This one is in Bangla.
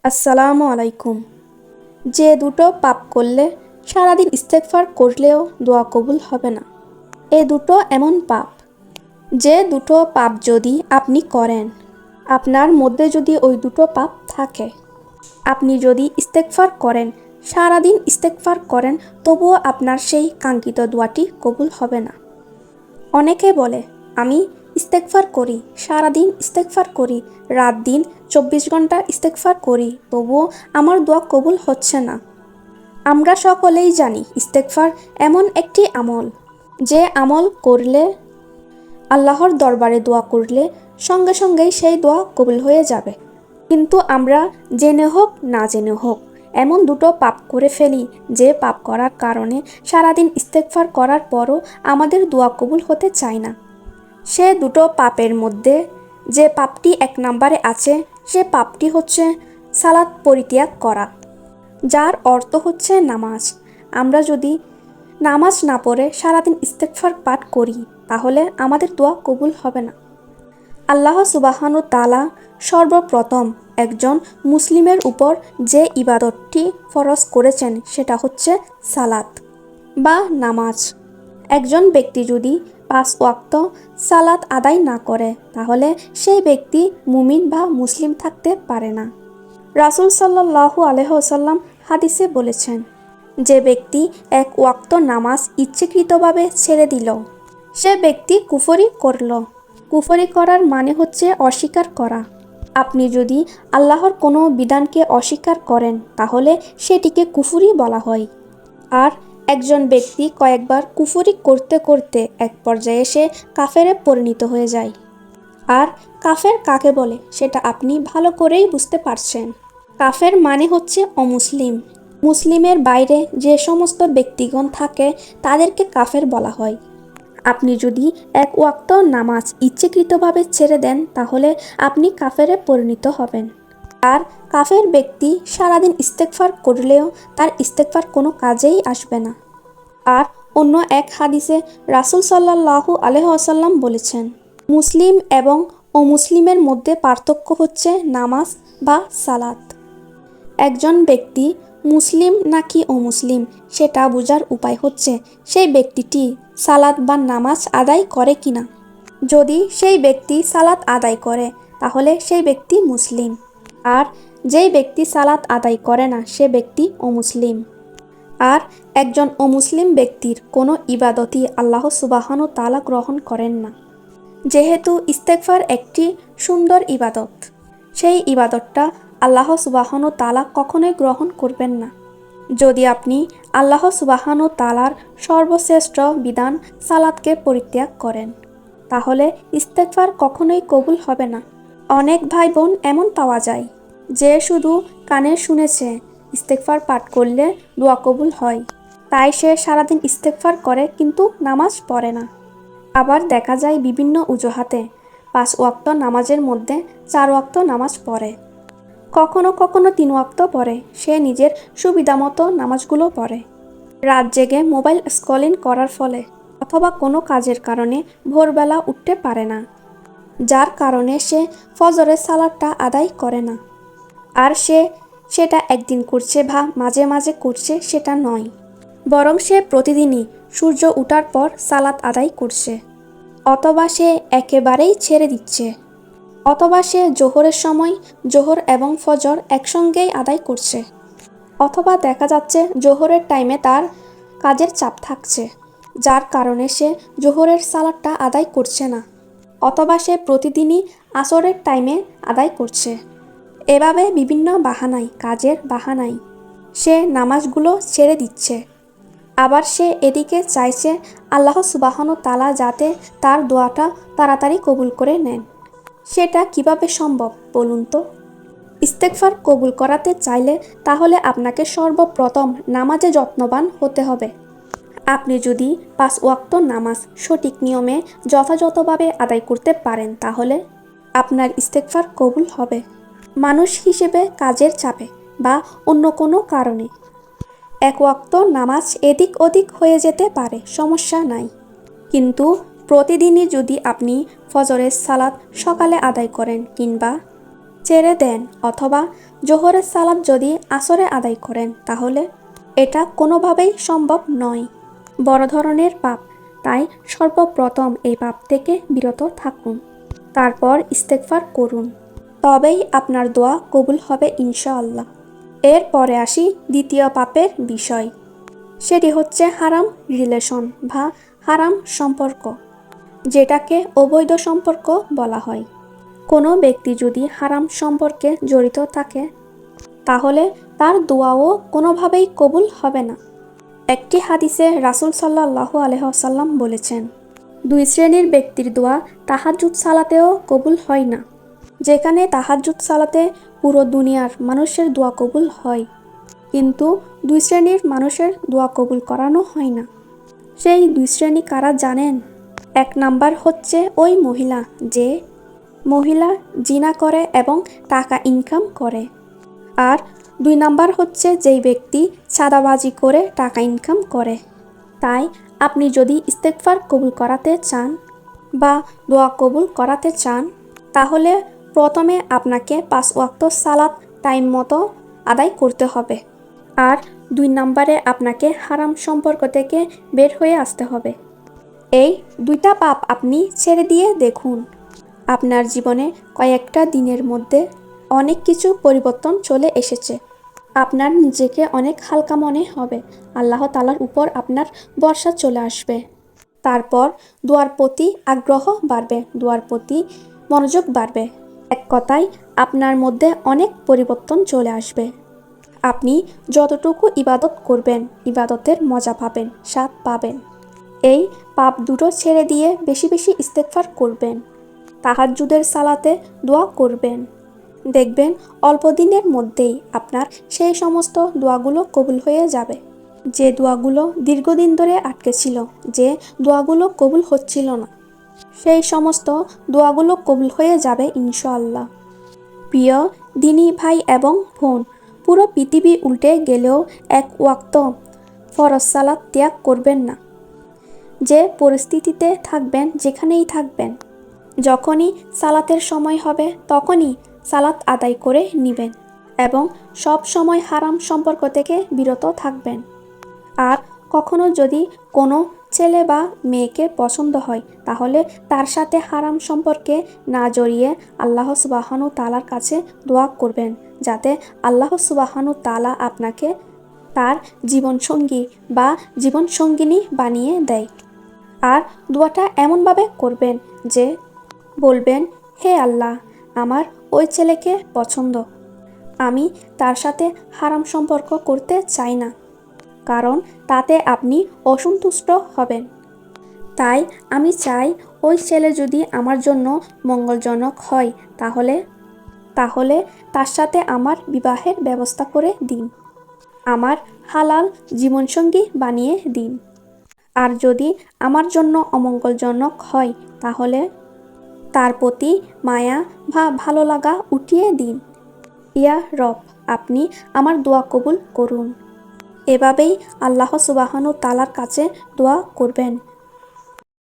আসসালামু আলাইকুম। যে দুটো পাপ করলে সারাদিন ইস্তেগফার করলেও দোয়া কবুল হবে না, এ দুটো এমন পাপ, যে দুটো পাপ যদি আপনি করেন, আপনার মধ্যে যদি ওই দুটো পাপ থাকে, আপনি যদি ইস্তেগফার করেন, সারাদিন ইস্তেগফার করেন, তবুও আপনার সেই কাঙ্ক্ষিত দোয়াটি কবুল হবে না। অনেকে বলে, আমি ইস্তেগফার করি, সারাদিন ইস্তেগফার করি, রাত দিন 24 ঘন্টা ইস্তেগফার করি, তবুও আমার দোয়া কবুল হচ্ছে না। আমরা সকলেই জানি ইস্তেগফার এমন একটি আমল, যে আমল করলে, আল্লাহর দরবারে দোয়া করলে সঙ্গে সঙ্গেই সেই দোয়া কবুল হয়ে যাবে। কিন্তু আমরা জেনে হোক না জেনে হোক এমন দুটো পাপ করে ফেলি, যে পাপ করার কারণে সারাদিন ইস্তেগফার করার পরও আমাদের দোয়া কবুল হতে চায় না। সে দুটো পাপের মধ্যে যে পাপটি 1 নম্বরে আছে, সে পাপটি হচ্ছে সালাত পরিত্যাগ করা, যার অর্থ হচ্ছে নামাজ। আমরা যদি নামাজ না পড়ে সারাদিন ইস্তেগফার পাঠ করি, তাহলে আমাদের দোয়া কবুল হবে না। আল্লাহ সুবহানাহু তাআলা সর্বপ্রথম একজন মুসলিমের উপর যে ইবাদতটি ফরজ করেছেন, সেটা হচ্ছে সালাত বা নামাজ। একজন ব্যক্তি যদি 5 ওয়াক্ত সালাত আদায় না করে, তাহলে সেই ব্যক্তি মুমিন বা মুসলিম থাকতে পারে না। রাসূল সাল্লাল্লাহু আলাইহি ওয়াসাল্লাম হাদিসে বলেছেন, যে ব্যক্তি 1 ওয়াক্ত নামাজ ইচ্ছাকৃতভাবে ছেড়ে দিল, সে ব্যক্তি কুফরি করল। কুফরি করার মানে হচ্ছে অস্বীকার করা। আপনি যদি আল্লাহর কোনো বিধানকে অস্বীকার করেন, তাহলে সেটিকে কুফরি বলা হয়। আর একজন ব্যক্তি কয়েকবার কুফরি করতে করতে এক পর্যায়ে সে কাফেরে পরিণত হয়ে যায়। আর কাফের কাকে বলে সেটা আপনি ভালো করেই বুঝতে পারছেন। কাফের মানে হচ্ছে অমুসলিম। মুসলিমের বাইরে যে সমস্ত ব্যক্তিগণ থাকে, তাদেরকে কাফের বলা হয়। আপনি যদি 1 ওয়াক্ত নামাজ ইচ্ছাকৃতভাবে ছেড়ে দেন, তাহলে আপনি কাফেরে পরিণত হবেন। আর কাফের ব্যক্তি সারাদিন ইস্তেগফার করলেও তার ইস্তেগফার কোনো কাজেই আসবে না। আর অন্য এক হাদিসে রাসূল সাল্লাল্লাহু আলাইহি ওয়াসাল্লাম বলেছেন, মুসলিম এবং অমুসলিমের মধ্যে পার্থক্য হচ্ছে নামাজ বা সালাত। একজন ব্যক্তি মুসলিম নাকি অমুসলিম, সেটা বোঝার উপায় হচ্ছে সেই ব্যক্তিটি সালাত বা নামাজ আদায় করে কিনা। যদি সেই ব্যক্তি সালাত আদায় করে, তাহলে সেই ব্যক্তি মুসলিম। আর যেই ব্যক্তি সালাত আদায় করে না, সে ব্যক্তি অমুসলিম। আর একজন অমুসলিম ব্যক্তির কোনো ইবাদতই আল্লাহ সুবহানাহু তাআলা গ্রহণ করেন না। যেহেতু ইস্তেগফার একটি সুন্দর ইবাদত, সেই ইবাদতটা আল্লাহ সুবহানাহু তাআলা কখনোই গ্রহণ করবেন না। যদি আপনি আল্লাহ সুবহানাহু তাআলার সর্বশ্রেষ্ঠ বিধান সালাতকে পরিত্যাগ করেন, তাহলে ইস্তেগফার কখনোই কবুল হবে না। অনেক ভাই বোন এমন পাওয়া যায়, যে শুধু কানে শুনেছে ইস্তেগফার পাঠ করলে দোয়া কবুল হয়, তাই সে সারাদিন ইস্তেগফার করে কিন্তু নামাজ পড়ে না। আবার দেখা যায় বিভিন্ন অজুহাতে 5 ওয়াক্ত নামাজের মধ্যে 4 ওয়াক্ত নামাজ পড়ে, কখনো কখনো 3 ওয়াক্ত পড়ে। সে নিজের সুবিধামতো নামাজগুলো পড়ে। রাত জেগে মোবাইল স্ক্রলিং করার ফলে অথবা কোনো কাজের কারণে ভোরবেলা উঠতে পারে না, যার কারণে সে ফজরের সালাতটা আদায় করে না। আর সেটা একদিন করছে বা মাঝে মাঝে করছে সেটা নয়, বরং সে প্রতিদিনই সূর্য ওঠার পর সালাত আদায় করছে, অথবা সে একেবারেই ছেড়ে দিচ্ছে, অথবা সে জোহরের সময় জোহর এবং ফজর একসঙ্গেই আদায় করছে, অথবা দেখা যাচ্ছে জোহরের টাইমে তার কাজের চাপ থাকছে, যার কারণে সে জোহরের সালাতটা আদায় করছে না, অথবা সে প্রতিদিনই আসরের টাইমে আদায় করছে। এভাবে বিভিন্ন বাহানায়, কাজের বাহানায় সে নামাজগুলো ছেড়ে দিচ্ছে। আবার সে এদিকে চাইছে আল্লাহ সুবহানাহু তাআলা যাতে তার দোয়াটা তাড়াতাড়ি কবুল করে নেন। সেটা কিভাবে সম্ভব বলুন তো? ইস্তেগফার কবুল করাতে চাইলে তাহলে আপনাকে সর্বপ্রথম নামাজে যত্নবান হতে হবে। আপনি যদি 5 ওয়াক্ত নামাজ সঠিক নিয়মে যথাযথভাবে আদায় করতে পারেন, তাহলে আপনার ইস্তেগফার কবুল হবে। মানুষ হিসেবে কাজের চাপে বা অন্য কোনো কারণে 1 ওয়াক্ত নামাজ এদিক ওদিক হয়ে যেতে পারে, সমস্যা নাই। কিন্তু প্রতিদিনই যদি আপনি ফজরের সালাত সকালে আদায় করেন কিংবা ছেড়ে দেন অথবা জোহরের সালাত যদি আসরে আদায় করেন, তাহলে এটা কোনোভাবেই সম্ভব নয়। বড় ধরনের পাপ, তাই সর্বপ্রথম এই পাপ থেকে বিরত থাকুন, তারপর ইস্তেগফার করুন, তবেই আপনার দোয়া কবুল হবে ইনশাআল্লাহ। এরপরে আসি দ্বিতীয় পাপের বিষয়, সেটি হচ্ছে হারাম রিলেশন বা হারাম সম্পর্ক, যেটাকে অবৈধ সম্পর্ক বলা হয়। কোনো ব্যক্তি যদি হারাম সম্পর্কে জড়িত থাকে, তাহলে তার দোয়াও কোনোভাবেই কবুল হবে না। একটি হাদিসে রাসূল সাল্লাল্লাহু আলাইহি ওয়াসাল্লাম বলেছেন, দুই শ্রেণীর ব্যক্তির দোয়া তাহাজ্জুদ সালাতেও কবুল হয় না। যেখানে তাহাজ্জুদ সালাতে পুরো দুনিয়ার মানুষের দোয়া কবুল হয়, কিন্তু দুই শ্রেণীর মানুষের দোয়া কবুল করানো হয় না। সেই দুই শ্রেণী কারা জানেন? এক নাম্বার হচ্ছে ওই মহিলা, যে মহিলা জিনা করে এবং টাকা ইনকাম করে। আর দুই নাম্বার হচ্ছে যেই ব্যক্তি চাঁদাবাজি করে টাকা ইনকাম করে। তাই আপনি যদি ইস্তেগফার কবুল করাতে চান বা দোয়া কবুল করাতে চান, তাহলে প্রথমে আপনাকে 5 ওয়াক্ত সালাত টাইম মতো আদায় করতে হবে। আর দুই নাম্বারে আপনাকে হারাম সম্পর্ক থেকে বের হয়ে আসতে হবে। এই দুইটা পাপ আপনি ছেড়ে দিয়ে দেখুন, আপনার জীবনে কয়েকটা দিনের মধ্যে অনেক কিছু পরিবর্তন চলে এসেছে। আপনার নিজেকে অনেক হালকা মনে হবে, আল্লাহ তাআলার উপর আপনার ভরসা চলে আসবে। তারপর দোয়ার প্রতি আগ্রহ বাড়বে, দোয়ার প্রতি মনোযোগ বাড়বে। এক কথায় আপনার মধ্যে অনেক পরিবর্তন চলে আসবে। আপনি যতটুকু ইবাদত করবেন, ইবাদতের মজা পাবেন, স্বাদ পাবেন। এই পাপ দুটো ছেড়ে দিয়ে বেশি বেশি ইস্তেগফার করবেন, তাহাজ্জুদের সালাতে দোয়া করবেন। দেখবেন অল্প দিনের মধ্যেই আপনার সেই সমস্ত দোয়াগুলো কবুল হয়ে যাবে। যে দোয়াগুলো দীর্ঘদিন ধরে আটকে ছিল, যে দোয়াগুলো কবুল হচ্ছিল না, সেই সমস্ত দোয়াগুলো কবুল হয়ে যাবে ইনশাআল্লাহ। প্রিয় দিনী ভাই এবং বোন, পুরো পৃথিবী উল্টে গেলেও এক ওয়াক্ত ফরজ সালাত ত্যাগ করবেন না। যে পরিস্থিতিতে থাকবেন, যেখানেই থাকবেন, যখনই সালাতের সময় হবে তখনই সালাত আদায় করে নেবেন এবং সব সময় হারাম সম্পর্ক থেকে বিরত থাকবেন। আর কখনো যদি কোনো ছেলে বা মেয়েকে পছন্দ হয়, তাহলে তার সাথে হারাম সম্পর্কে না জড়িয়ে আল্লাহ সুবহানাহু তাআলার কাছে দোয়া করবেন, যাতে আল্লাহ সুবহানাহু তাআলা আপনাকে তার জীবনসঙ্গী বা জীবনসঙ্গিনী বানিয়ে দেয়। আর দোয়াটা এমনভাবে করবেন যে বলবেন, হে আল্লাহ, আমার ওই ছেলেকে পছন্দ, আমি তার সাথে হারাম সম্পর্ক করতে চাই না, কারণ তাতে আপনি অসন্তুষ্ট হবেন। তাই আমি চাই ওই ছেলে যদি আমার জন্য মঙ্গলজনক হয়, তাহলে তার সাথে আমার বিবাহের ব্যবস্থা করে দিন, আমার হালাল জীবনসঙ্গী বানিয়ে দিন। আর যদি আমার জন্য অমঙ্গলজনক হয়, তাহলে তার প্রতি মায়া বা ভালো লাগা উঠিয়ে দিন। ইয়া রব, আপনি আমার দোয়া কবুল করুন। এভাবেই আল্লাহ সুবহানাহু তাআলার কাছে দোয়া করবেন।